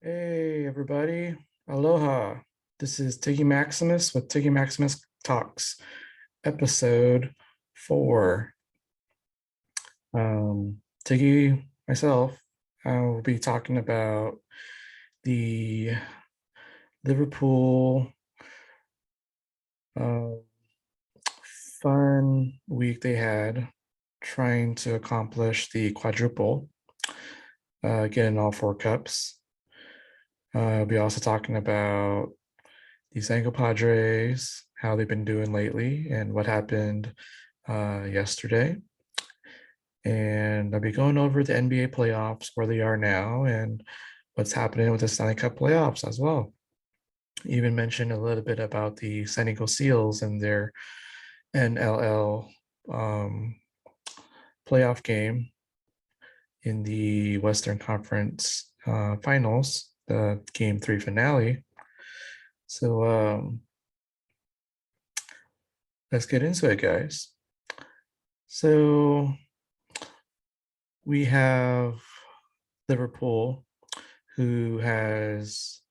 Hey everybody, aloha. This is Tiggy Maximus with Tiggy Maximus Talks, episode 4. Tiggy, myself, I will be talking about the Liverpool uh, fun week they had trying to accomplish the quadruple, getting all 4 cups. I'll be also talking about the Sandiegopadres, how they've been doing lately, and what happened yesterday. And I'll be going over the NBA playoffs, where they are now, and what's happening with the Stanley Cup playoffs as well. Even mention a little bit about the San Diego Seals and their NLL playoff game in the Western Conference Finals, the Game 3 finale. So let's get into it, guys. So we have Liverpool, who has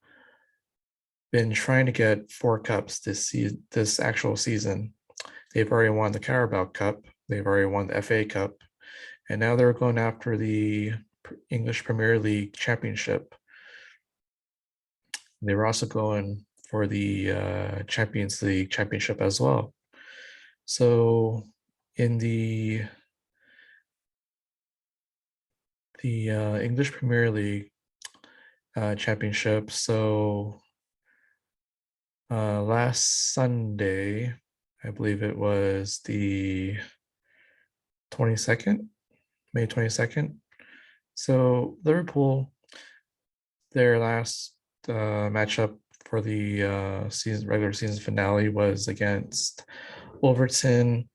been trying to get 4 cups this actual season. They've already won the Carabao Cup, they've already won the FA Cup, and now they're going after the English Premier League championship. They were also going for the Champions League championship as well. So in the English Premier League championship, so last Sunday, I believe it was the 22nd, May 22nd. So Liverpool, their last matchup for the regular season finale was against Wolverhampton.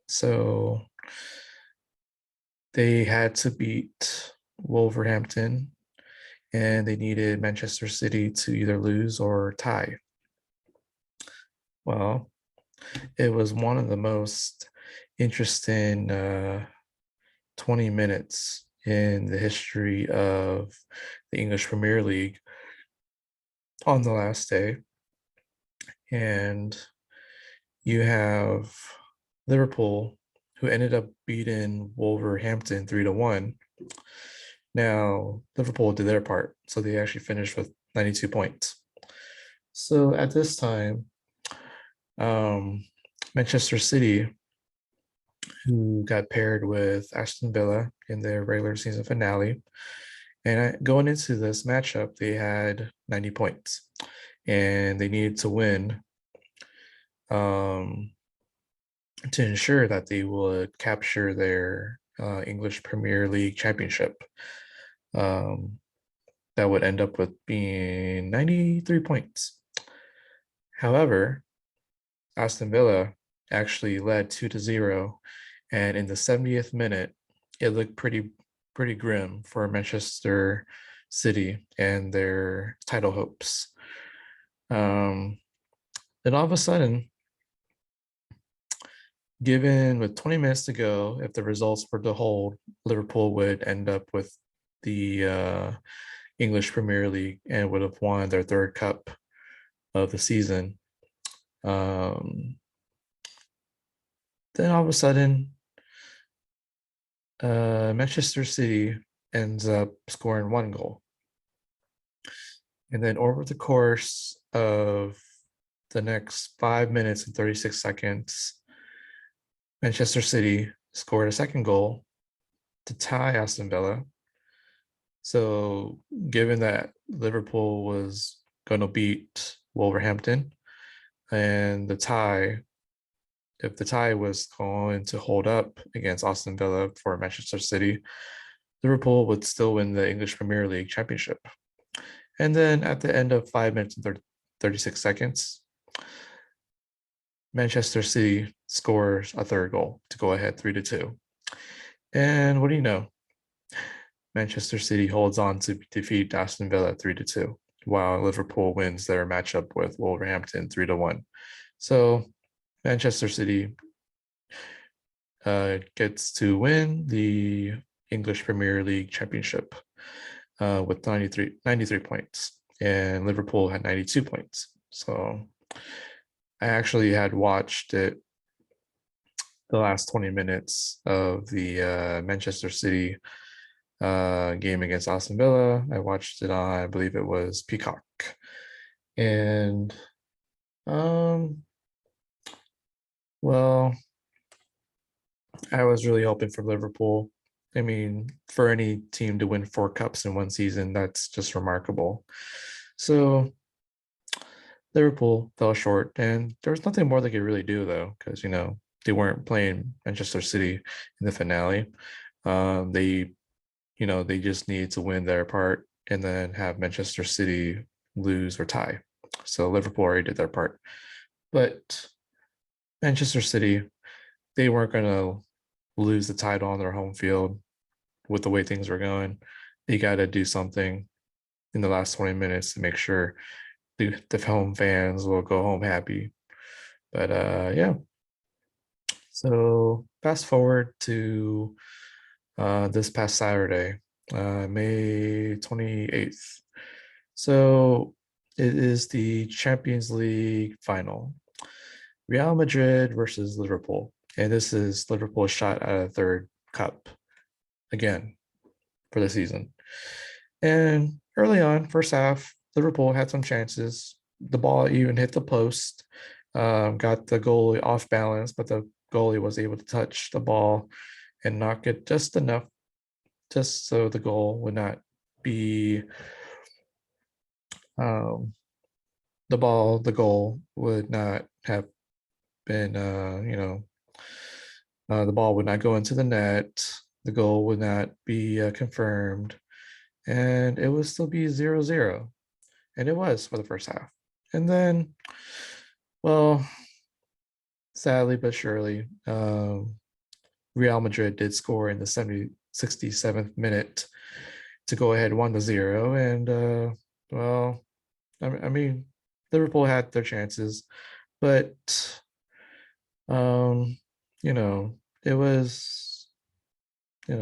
So they had to beat Wolverhampton, and they needed Manchester City to either lose or tie. Well, it was one of the most interesting 20 minutes in the history of the English Premier League on the last day. And you have Liverpool, who ended up beating Wolverhampton 3-1. Now, Liverpool did their part, so they actually finished with 92 points. So at this time, Manchester City, who got paired with Aston Villa in their regular season finale, and going into this matchup, they had 90 points, and they needed to win to ensure that they would capture their English Premier League championship. That would end up with being 93 points. However, Aston Villa actually led 2-0, and in the 70th minute, it looked pretty grim for Manchester City and their title hopes. Then all of a sudden, given with 20 minutes to go, if the results were to hold, Liverpool would end up with the English Premier League and would have won their 3rd cup of the season. Then all of a sudden, Manchester City ends up scoring 1 goal. And then over the course of the next 5 minutes and 36 seconds, Manchester City scored a 2nd goal to tie Aston Villa. So given that Liverpool was going to beat Wolverhampton, and if the tie was going to hold up against Aston Villa for Manchester City, Liverpool would still win the English Premier League championship. And then at the end of 5 minutes and 36 seconds, Manchester City scores a 3rd goal to go ahead 3-2. And what do you know? Manchester City holds on to defeat Aston Villa 3-2, while Liverpool wins their matchup with Wolverhampton 3-1. So Manchester City gets to win the English Premier League championship with 93 points, and Liverpool had 92 points. So I actually had watched it the last 20 minutes of the Manchester City game against Aston Villa. I watched it on, I believe it was Peacock. And well, I was really hoping for Liverpool. I mean, for any team to win 4 cups in one season, that's just remarkable. So Liverpool fell short, and there was nothing more they could really do, though, because, they weren't playing Manchester City in the finale. They just needed to win their part and then have Manchester City lose or tie. So Liverpool already did their part. But Manchester City, they weren't going to lose the title on their home field with the way things were going. They got to do something in the last 20 minutes to make sure the home fans will go home happy. But yeah. So fast forward to this past Saturday, May 28th. So it is the Champions League final. Real Madrid versus Liverpool. And this is Liverpool's shot at a 3rd cup again for the season. And early on, first half, Liverpool had some chances. The ball even hit the post, got the goalie off balance, but the goalie was able to touch the ball and knock it just enough, just so the goal would not be the goal would not have been, the ball would not go into the net. The goal would not be confirmed, and it would still be 0-0. And it was for the first half. And then, well, sadly but surely, Real Madrid did score in the 67th minute to go ahead 1-0. And, well, I mean, Liverpool had their chances, but, it was, it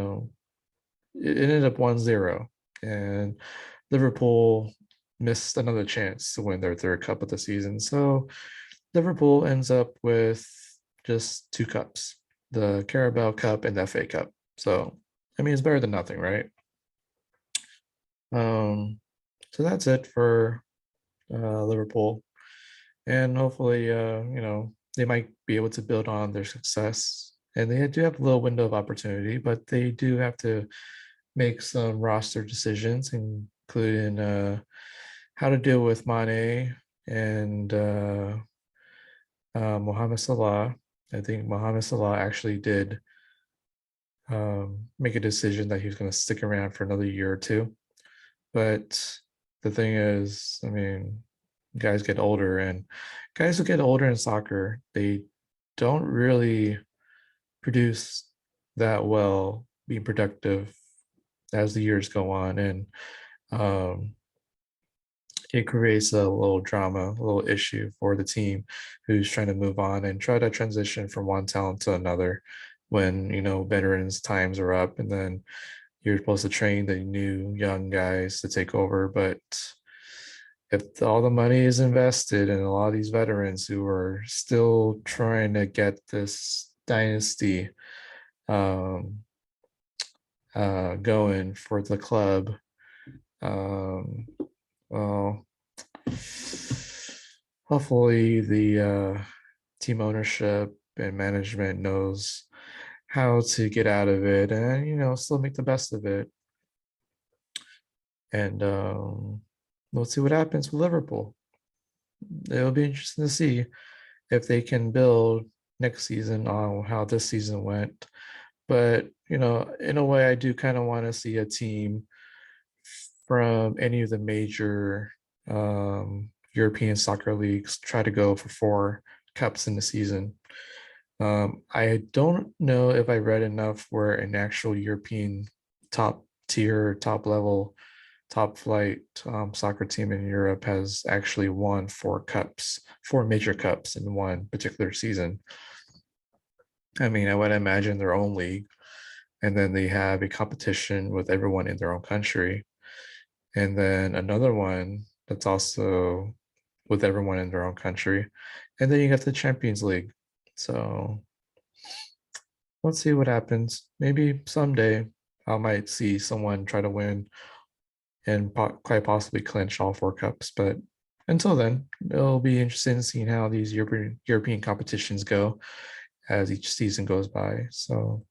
ended up 1-0. And Liverpool missed another chance to win their 3rd cup of the season. So Liverpool ends up with just 2 cups, the Carabao Cup and the FA Cup. So, I mean, it's better than nothing, right? So that's it for Liverpool. And hopefully, they might be able to build on their success. And they do have a little window of opportunity, but they do have to make some roster decisions, including how to deal with Mane and Mohamed Salah. I think Mohamed Salah actually did make a decision that he was going to stick around for another year or two. But the thing is, I mean, guys get older, and guys who get older in soccer, they don't really produce that well, being productive as the years go on. And it creates a little drama, a little issue for the team who's trying to move on and try to transition from one talent to another when, veterans' times are up, and then you're supposed to train the new young guys to take over. But if all the money is invested in a lot of these veterans who are still trying to get this dynasty going for the club, well, hopefully the team ownership and management knows how to get out of it and, still make the best of it. And we'll see what happens with Liverpool. It'll be interesting to see if they can build next season on how this season went. But, in a way, I do kind of want to see a team from any of the major European soccer leagues try to go for 4 cups in the season. I don't know if I read enough where an actual European top tier, top level, top flight soccer team in Europe has actually won 4 cups, 4 major cups in one particular season. I mean, I would imagine their own league. and then they have a competition with everyone in their own country, and then another one that's also with everyone in their own country, and then you got the Champions League. So let's see what happens. Maybe someday I might see someone try to win and quite possibly clinch all 4 cups. But until then, it'll be interesting seeing how these European competitions go as each season goes by. So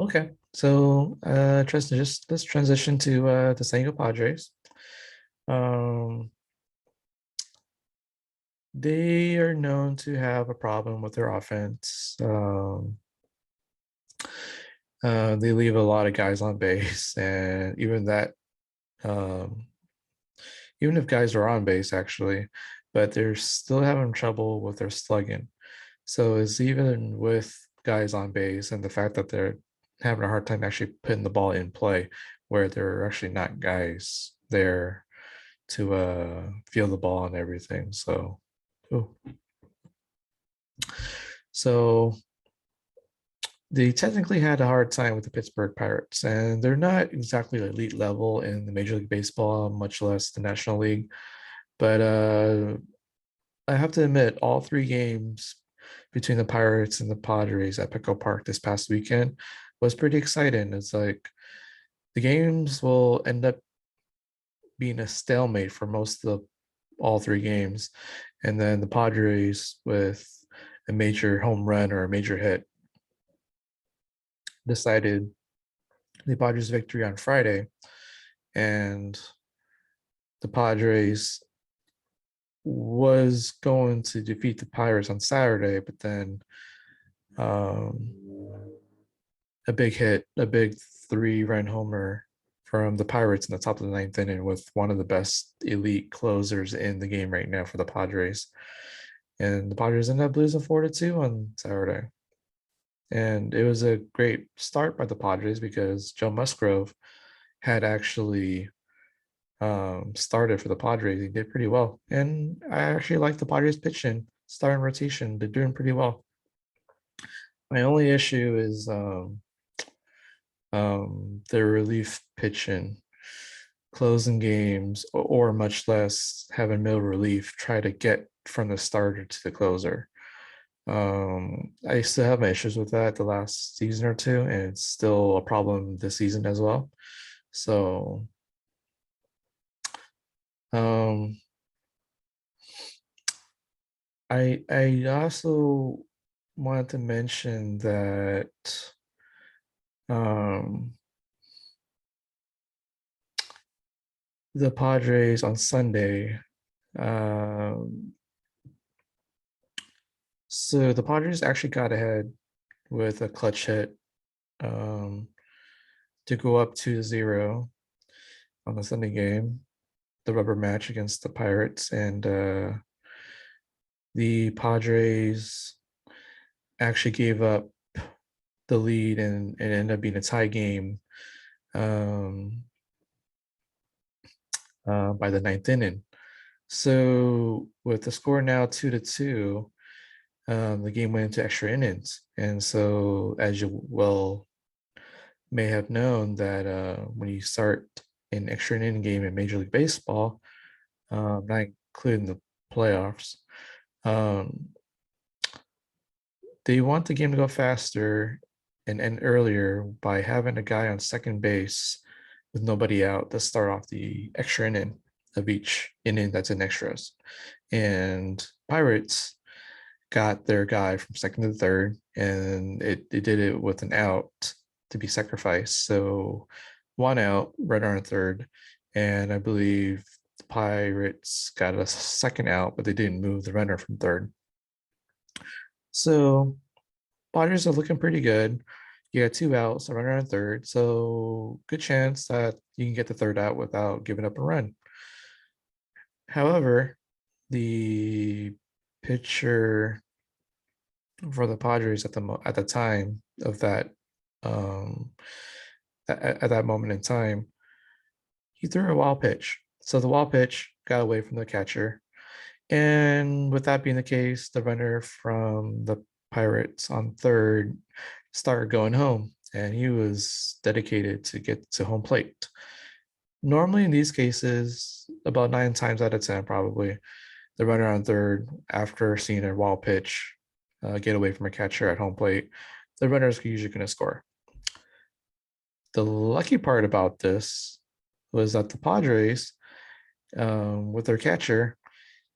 okay, so let's transition to the San Diego Padres. Um, they are known to have a problem with their offense. They leave a lot of guys on base, and um, even if guys are on base, actually, but they're still having trouble with their slugging. So it's even with guys on base and the fact that they're having a hard time actually putting the ball in play, where there are actually not guys there to feel the ball and everything. So, ooh. So they technically had a hard time with the Pittsburgh Pirates, and they're not exactly elite level in the Major League Baseball, much less the National League. But I have to admit, all 3 games between the Pirates and the Padres at Petco Park this past weekend was pretty exciting. It's like the games will end up being a stalemate for most of all 3 games, and then the Padres with a major home run or a major hit decided the Padres' victory on Friday, and the Padres was going to defeat the Pirates on Saturday, but then um, a big hit, a big 3-run homer from the Pirates in the top of the 9th inning with one of the best elite closers in the game right now for the Padres. And the Padres ended up losing 4-2 on Saturday. And it was a great start by the Padres because Joe Musgrove had actually started for the Padres. He did pretty well. And I actually like the Padres pitching, starting rotation. They're doing pretty well. My only issue is their relief pitching, closing games, or much less having middle relief try to get from the starter to the closer. I still have my issues with that the last season or two, and it's still a problem this season as well. So, um, I also wanted to mention that um, the Padres on Sunday. Um, so the Padres actually got ahead with a clutch hit um, to go up 2-0 on the Sunday game, the rubber match against the Pirates, and the Padres actually gave up the lead and it ended up being a tie game um, by the 9th inning. So with the score now 2-2, the game went into extra innings. And so as you well may have known that when you start an extra inning game in Major League Baseball, not including the playoffs, um, they want the game to go faster and end earlier by having a guy on second base with nobody out to start off the extra inning of each inning that's in extras. And Pirates got their guy from second to third, and it did it with an out to be sacrificed. So 1 out, runner on third, and I believe the Pirates got a second out, but they didn't move the runner from third. So Padres are looking pretty good. You got 2 outs, a runner on third, so good chance that you can get the third out without giving up a run. However, the pitcher for the Padres at the time of that um, at that moment in time, he threw a wild pitch. So the wild pitch got away from the catcher, and with that being the case, the runner from the Pirates on third started going home, and he was dedicated to get to home plate. Normally, in these cases, about 9 times out of 10, probably, the runner on third, after seeing a wild pitch get away from a catcher at home plate, the runner is usually going to score. The lucky part about this was that the Padres, with their catcher,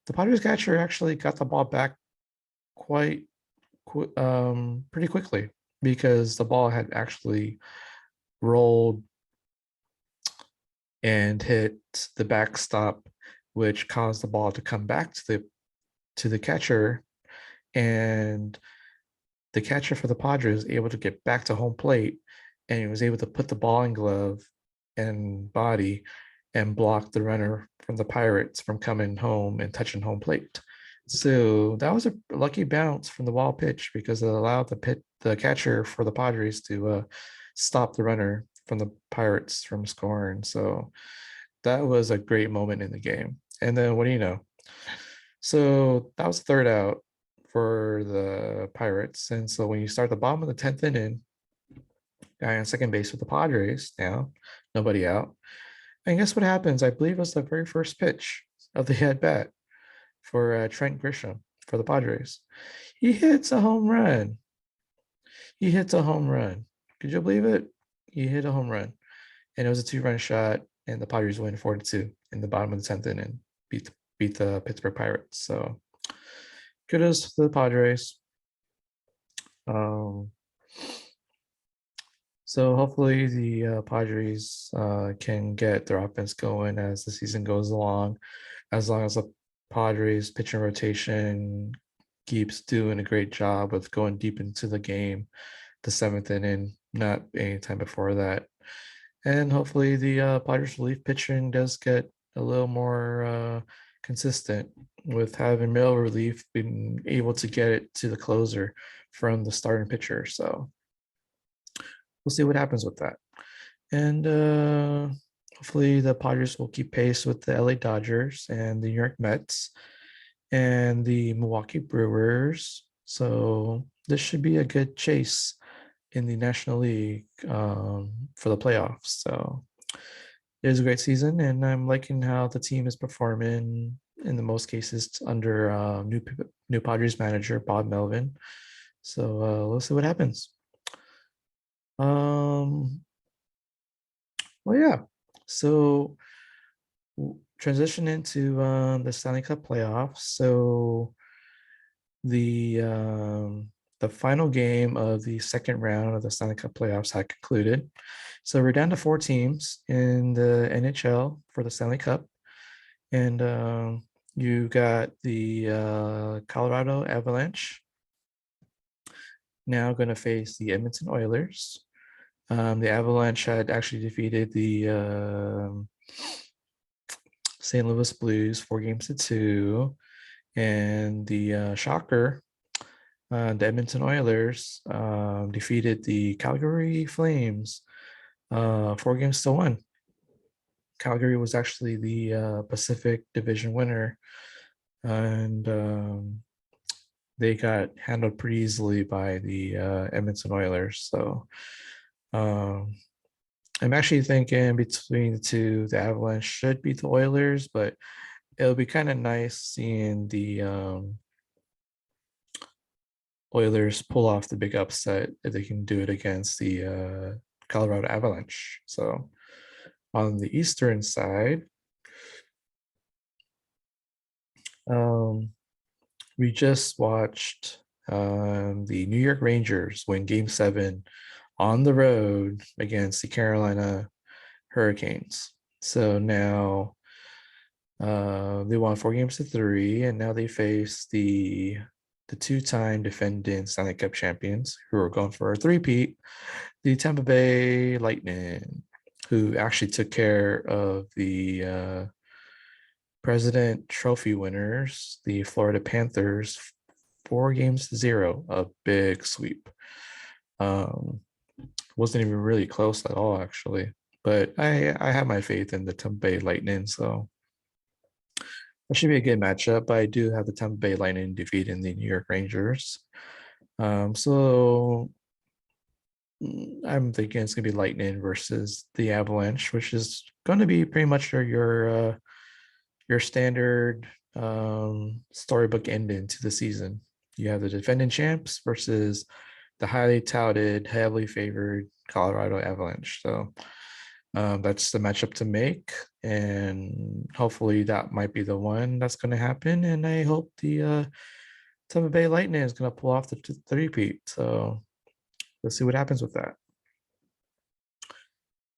the Padres catcher actually got the ball back quite pretty quickly, because the ball had actually rolled and hit the backstop, which caused the ball to come back to the catcher, and the catcher for the Padres was able to get back to home plate, and he was able to put the ball in glove and body and block the runner from the Pirates from coming home and touching home plate. So that was a lucky bounce from the wild pitch, because it allowed the catcher for the Padres to stop the runner from the Pirates from scoring. So that was a great moment in the game. And then what do you know? So that was the third out for the Pirates. And so when you start the bottom of the 10th inning, guy on second base with the Padres now, nobody out. And guess what happens? I believe it was the very first pitch of the at bat for Trent Grisham for the Padres. He hits a home run. He hits a home run. Could you believe it? He hit a home run. And it was a 2-run shot, and the Padres win 4-2 in the bottom of the 10th inning, beat the Pittsburgh Pirates. So kudos to the Padres. So hopefully the Padres can get their offense going as the season goes along, as long as the Padres pitching rotation keeps doing a great job of going deep into the game, the 7th inning, not any time before that. And hopefully the Padres relief pitching does get a little more consistent, with having middle relief being able to get it to the closer from the starting pitcher. So we'll see what happens with that. And hopefully the Padres will keep pace with the LA Dodgers and the New York Mets and the Milwaukee Brewers. So this should be a good chase in the National League for the playoffs. So it is a great season, and I'm liking how the team is performing in the most cases under new Padres manager Bob Melvin. So we'll see what happens. Well, yeah. So transition into the Stanley Cup playoffs. So the final game of the second round of the Stanley Cup playoffs had concluded. So we're down to 4 teams in the NHL for the Stanley Cup, and you got the Colorado Avalanche now going to face the Edmonton Oilers. The Avalanche had actually defeated the St. Louis Blues 4-2, and the shocker, the Edmonton Oilers defeated the Calgary Flames 4-1. Calgary was actually the Pacific Division winner, and they got handled pretty easily by the Edmonton Oilers. So I'm actually thinking between the two, the Avalanche should beat the Oilers, but it'll be kind of nice seeing the Oilers pull off the big upset if they can do it against the Colorado Avalanche. So on the Eastern side, we just watched the New York Rangers win Game 7 on the road against the Carolina Hurricanes. So now they won 4-3, and now they face the 2-time defending Stanley Cup champions, who are going for a three-peat, the Tampa Bay Lightning, who actually took care of the President Trophy winners, the Florida Panthers, 4-0, a big sweep. Wasn't even really close at all, actually. But I have my faith in the Tampa Bay Lightning, so that should be a good matchup. But I do have the Tampa Bay Lightning defeating the New York Rangers. So I'm thinking it's gonna be Lightning versus the Avalanche, which is going to be pretty much your standard storybook ending to the season. You have the defending champs versus the highly touted, heavily favored Colorado Avalanche. So that's the matchup to make, and hopefully that might be the one that's going to happen. And I hope the Tampa Bay Lightning is going to pull off the three-peat. So let's see what happens with that.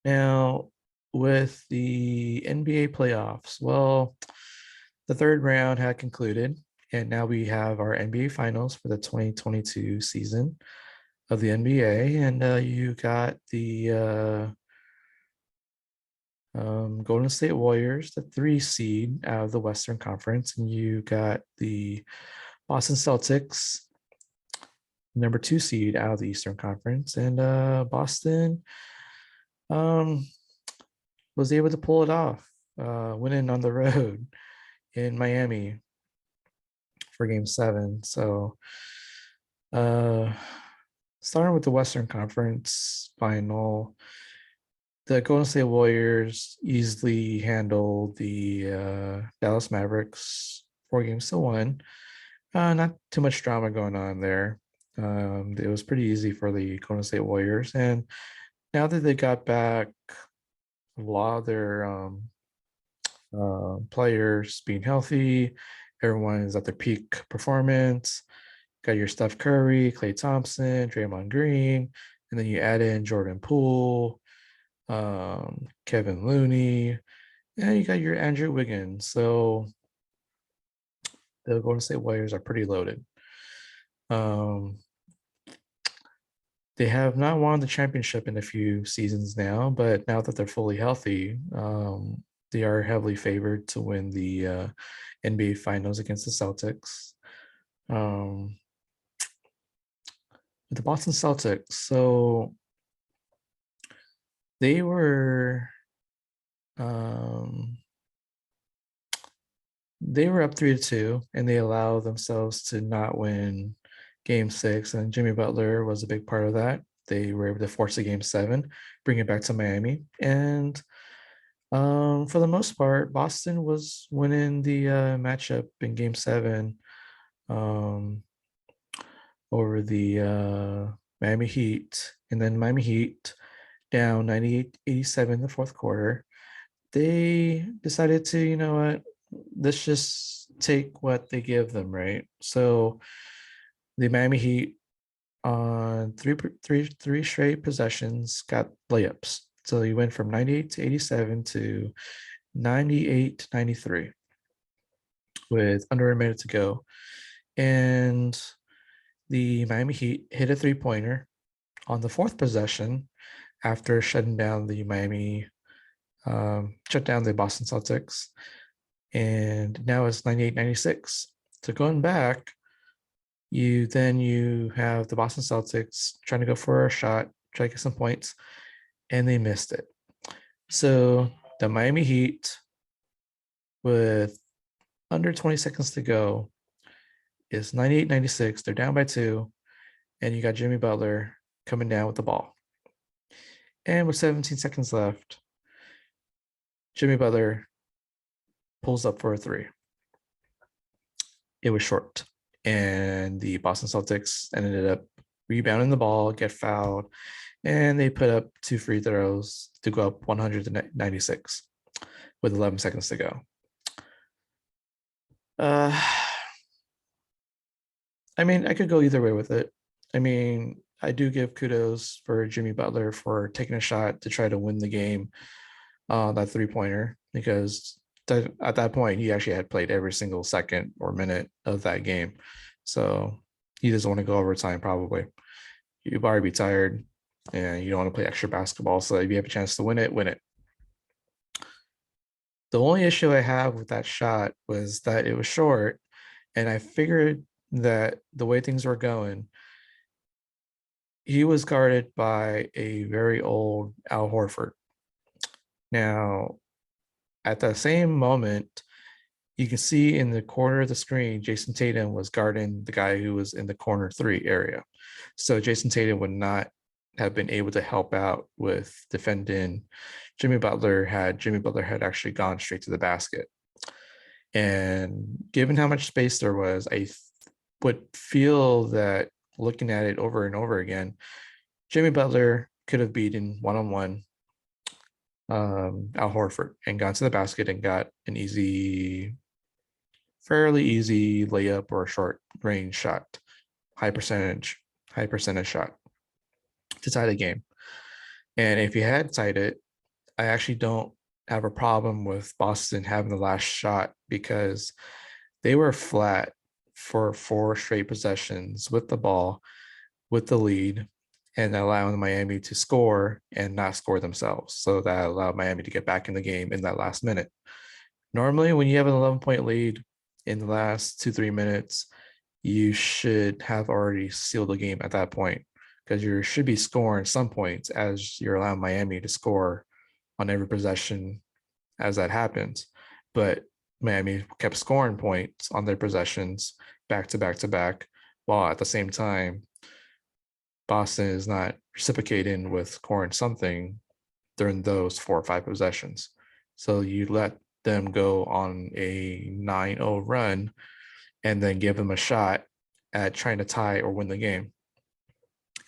Now, with the NBA playoffs, well, the third round had concluded, and now we have our NBA finals for the 2022 season of the NBA. And you got the Golden State Warriors, the 3 seed out of the Western Conference, and you got the Boston Celtics, number 2 seed out of the Eastern Conference. And Boston was able to pull it off, winning on the road in Miami for Game 7. So starting with the Western Conference final, the Golden State Warriors easily handled the Dallas Mavericks 4-1. Not too much drama going on there. It was pretty easy for the Golden State Warriors. And now that they got back a lot of their players being healthy, everyone is at their peak performance. Got your Steph Curry, Klay Thompson, Draymond Green, and then you add in Jordan Poole, Kevin Looney, and you got your Andrew Wiggins. So the Golden State Warriors are pretty loaded. They have not won the championship in a few seasons now, but now that they're fully healthy, they are heavily favored to win the NBA Finals against the Celtics. The Boston Celtics, so they were up 3-2, and they allowed themselves to not win Game 6, and Jimmy Butler was a big part of that. They were able to force a Game 7, bring it back to Miami, and for the most part, Boston was winning the matchup in Game 7 over the Miami Heat. And then Miami Heat, down 98-87 in the fourth quarter, they decided to, you know what, let's just take what they give them, right? So the Miami Heat on three straight possessions got layups. So you went from 98-87 to 98-93 with under a minute to go. And the Miami Heat hit a 3-pointer on the fourth possession after shutting down the Boston Celtics. And now it's 98-96. So going back, you have the Boston Celtics trying to go for a shot, try to get some points, and they missed it. So the Miami Heat, with under 20 seconds to go, is 98-96. They're down by 2, and you got Jimmy Butler coming down with the ball. And with 17 seconds left, Jimmy Butler pulls up for a 3. It was short, and the Boston Celtics ended up rebounding the ball, get fouled, and they put up 2 free throws to go up 196 with 11 seconds to go. I mean, I could go either way with it. I mean, I do give kudos for Jimmy Butler for taking a shot to try to win the game, that 3-pointer, because at that point, he actually had played every single second or minute of that game. So he doesn't want to go overtime, probably. You'd already be tired, and you don't want to play extra basketball. So if you have a chance to win it, win it. The only issue I have with that shot was that it was short, and I figured that the way things were going, he was guarded by a very old Al Horford. Now, at the same moment, you can see in the corner of the screen, Jason Tatum was guarding the guy who was in the corner 3 area. So Jason Tatum would not have been able to help out with defending Jimmy Butler had actually gone straight to the basket. And given how much space there was, I would feel that looking at it over and over again, Jimmy Butler could have beaten one-on-one Al Horford and gone to the basket and got an fairly easy layup or a short range shot, high percentage shot to tie the game. And if he had tied it, I actually don't have a problem with Boston having the last shot because they were flat for 4 straight possessions with the ball, with the lead, and allowing Miami to score and not score themselves. So that allowed Miami to get back in the game in that last minute. Normally, when you have an 11-point lead in the last 2-3 minutes, you should have already sealed the game at that point because you should be scoring some points as you're allowing Miami to score on every possession as that happens. But Miami kept scoring points on their possessions back to back to back, while at the same time, Boston is not reciprocating with scoring something during those 4 or 5 possessions. So you let them go on a 9-0 run and then give them a shot at trying to tie or win the game.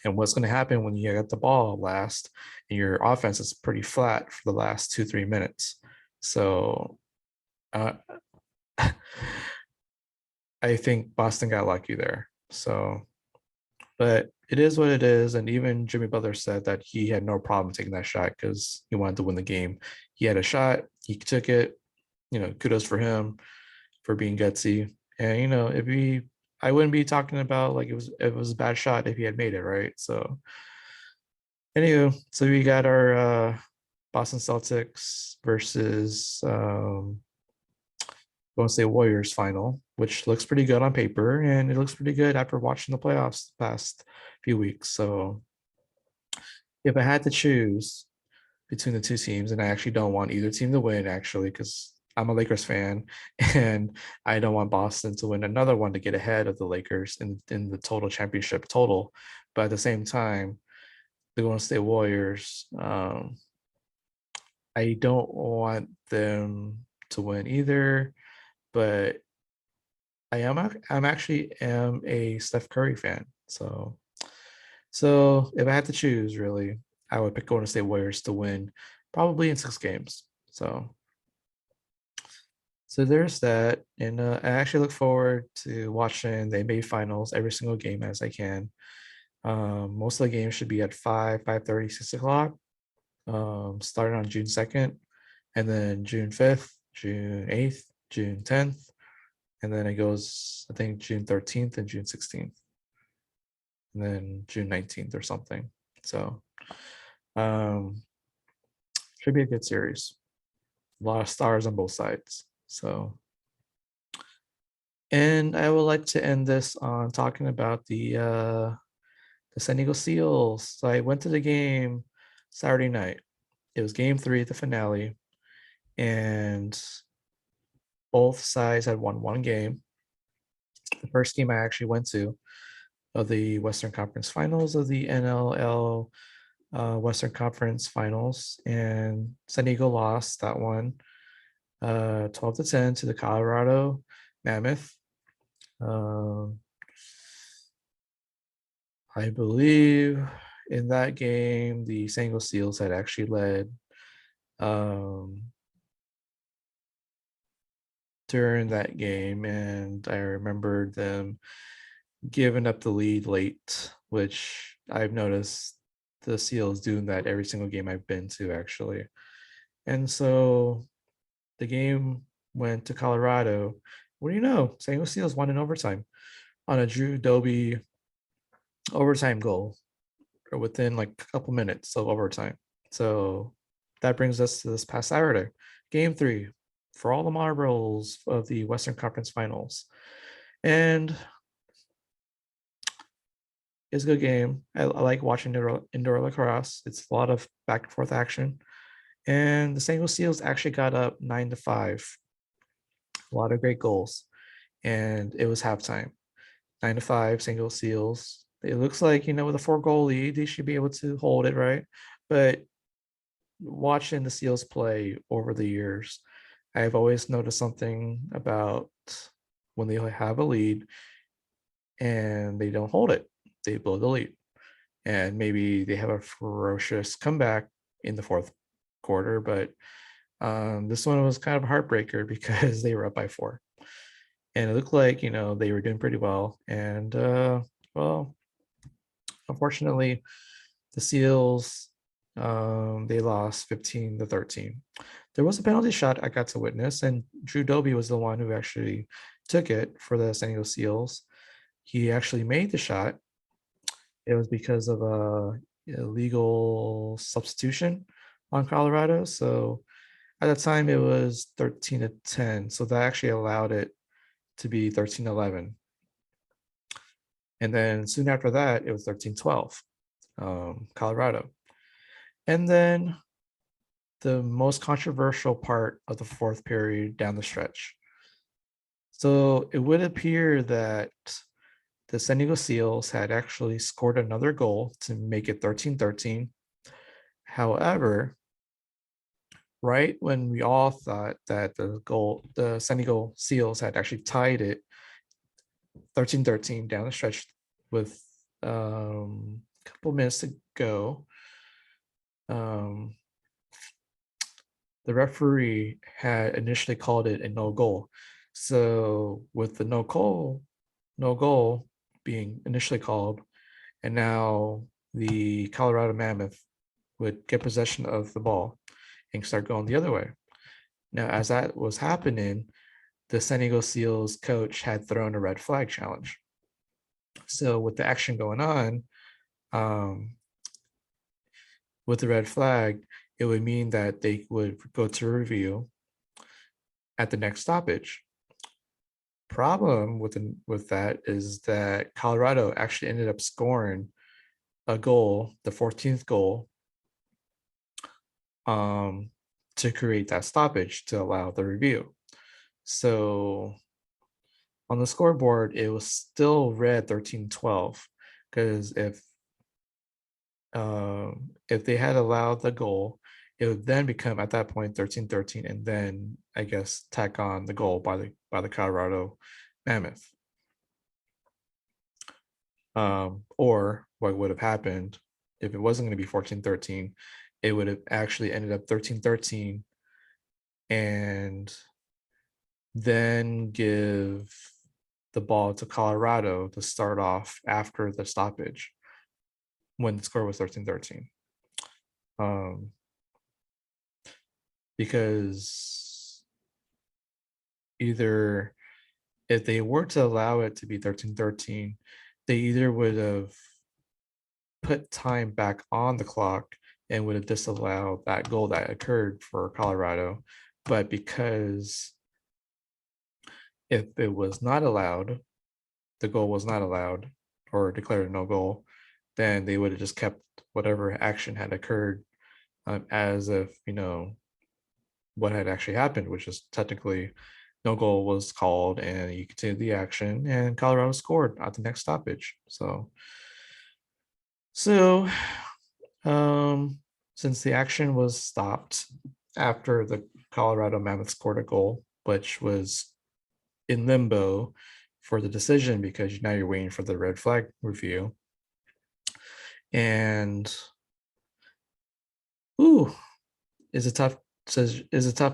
And what's going to happen when you get the ball last and your offense is pretty flat for the last 2-3 minutes? So I think Boston got lucky there. So, but it is what it is. And even Jimmy Butler said that he had no problem taking that shot because he wanted to win the game. He had a shot, he took it. Kudos for him for being gutsy. And I wouldn't be talking about like it was a bad shot if he had made it, right? So anywho, so we got our Boston Celtics versus Golden State Warriors final, which looks pretty good on paper, and it looks pretty good after watching the playoffs the past few weeks. So if I had to choose between the two teams, and I actually don't want either team to win, actually, because I'm a Lakers fan, and I don't want Boston to win another one to get ahead of the Lakers in the total championship total. But at the same time, the Golden State Warriors, I don't want them to win either, but I'm actually a Steph Curry fan. So if I had to choose, really, I would pick Golden State Warriors to win, probably in 6 games. So there's that, and I actually look forward to watching the NBA Finals every single game as I can. Most of the games should be at 5:30, 6 o'clock, starting on June 2nd, and then June 5th, June 8th, June 10th, and then it goes, I think, June 13th and June 16th, and then June 19th or something. So should be a good series. A lot of stars on both sides. So, and I would like to end this on talking about the San Diego Seals. So I went to the game Saturday night. It was game 3, the finale, and both sides had won 1 game. The first game I actually went to of the Western Conference Finals of the NLL Western Conference Finals, and San Diego lost that one 12-10 to the Colorado Mammoth. I believe in that game, the San Diego Seals had actually led during that game, and I remember them giving up the lead late, which I've noticed the Seals doing that every single game I've been to, actually. And so the game went to Colorado. What do you know? San Diego Seals won in overtime on a Drew Doby overtime goal, or within like a couple minutes of overtime. So that brings us to this past Saturday, game 3 for all the marbles of the Western Conference Finals. And it's a good game. I like watching indoor lacrosse. It's a lot of back and forth action. And the San Diego Seals actually got up 9-5. A lot of great goals. And it was halftime. 9-5, San Diego Seals. It looks like, with a 4-goal lead, they should be able to hold it, right? But watching the Seals play over the years, I've always noticed something about when they have a lead and they don't hold it, they blow the lead. And maybe they have a ferocious comeback in the fourth quarter, but this one was kind of a heartbreaker because they were up by 4. And it looked like, they were doing pretty well. And, well, unfortunately, the Seals, they lost 15-13. There was a penalty shot I got to witness, and Drew Doby was the one who actually took it for the San Diego Seals. He actually made the shot. It was because of a illegal substitution on Colorado. So at the time, it was 13-10. So that actually allowed it to be 13-11. And then soon after that, it was 13-12, Colorado. And then the most controversial part of the fourth period down the stretch. So it would appear that the San Diego Seals had actually scored another goal to make it 13-13. However, right when we all thought that the San Diego Seals had actually tied it 13-13 down the stretch with a couple minutes to go, the referee had initially called it a no goal. So with the no goal being initially called, and now the Colorado Mammoth would get possession of the ball and start going the other way. Now, as that was happening, the San Diego Seals coach had thrown a red flag challenge. So with the action going on, with the red flag, it would mean that they would go to review at the next stoppage. Problem with that is that Colorado actually ended up scoring a goal, the 14th goal, to create that stoppage to allow the review. So on the scoreboard, it was still red 13-12, because if they had allowed the goal, it would then become at that point 13-13, and then I guess tack on the goal by the Colorado Mammoth. Or what would have happened if it wasn't going to be 14-13, it would have actually ended up 13-13, and then give the ball to Colorado to start off after the stoppage when the score was 13-13. Because either if they were to allow it to be 13-13, they either would have put time back on the clock and would have disallowed that goal that occurred for Colorado. But because if it was not allowed, the goal was not allowed or declared a no goal, then they would have just kept whatever action had occurred as if, what had actually happened, which is technically no goal was called and you continued the action and Colorado scored at the next stoppage. So since the action was stopped after the Colorado Mammoth scored a goal, which was in limbo for the decision because now you're waiting for the red flag review. And is a tough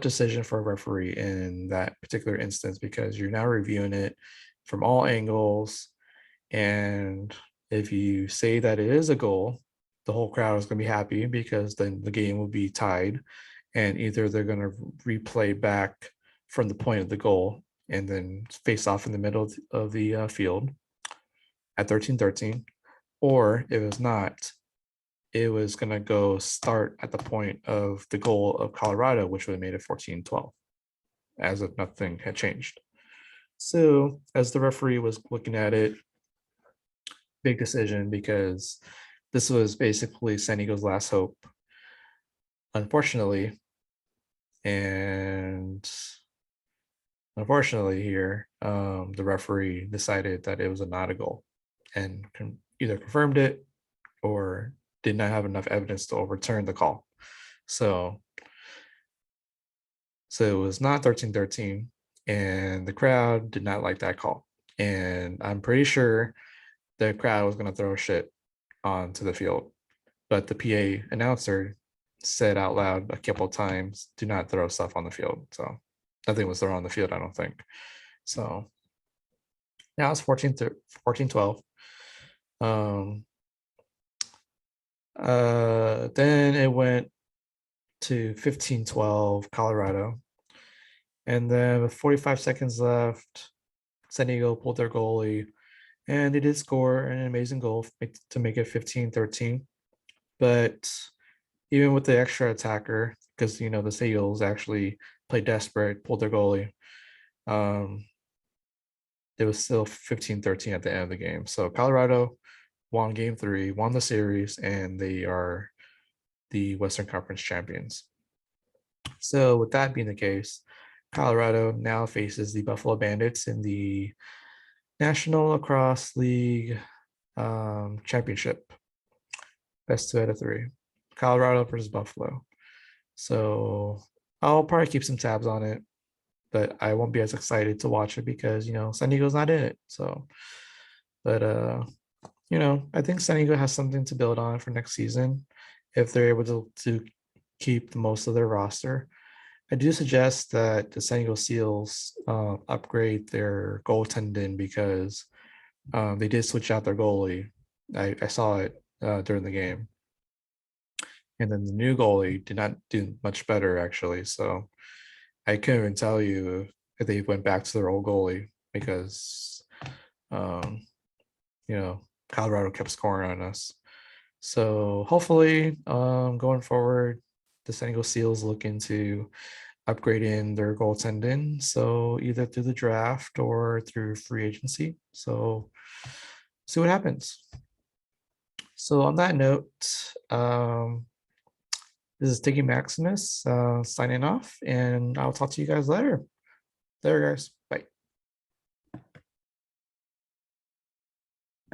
decision for a referee in that particular instance, because you're now reviewing it from all angles. And if you say that it is a goal, the whole crowd is going to be happy because then the game will be tied, and either they're going to replay back from the point of the goal and then face off in the middle of the field at 13-13, or if it's not, it was going to go start at the point of the goal of Colorado, which would have made it 14-12, as if nothing had changed. So as the referee was looking at it, big decision, because this was basically San Diego's last hope, unfortunately. And unfortunately here, the referee decided that it was not a goal and either confirmed it or did not have enough evidence to overturn the call. So it was not 13-13, and the crowd did not like that call. And I'm pretty sure the crowd was going to throw shit onto the field. But the PA announcer said out loud a couple of times, do not throw stuff on the field. So nothing was thrown on the field, I don't think. So now it's 14-12. Then it went to 15-12 Colorado. And then with 45 seconds left, San Diego pulled their goalie, and they did score an amazing goal to make it 15-13. But even with the extra attacker, because the Seagulls actually played desperate, pulled their goalie, it was still 15-13 at the end of the game. So Colorado won game 3, won the series, and they are the Western Conference champions. So with that being the case, Colorado now faces the Buffalo Bandits in the National Lacrosse League championship. Best 2 out of 3. Colorado versus Buffalo. So I'll probably keep some tabs on it, but I won't be as excited to watch it because San Diego's not in it. So, but I think San Diego has something to build on for next season if they're able to keep most of their roster. I do suggest that the San Diego Seals upgrade their goaltending because they did switch out their goalie. I saw it during the game. And then the new goalie did not do much better, actually. So I couldn't even tell you if they went back to their old goalie because, Colorado kept scoring on us. So hopefully, going forward, the San Diego Seals look into upgrading their goaltending. So either through the draft or through free agency. So see what happens. So on that note, this is Tiggy Maximus signing off, and I'll talk to you guys later. There, guys. Bye.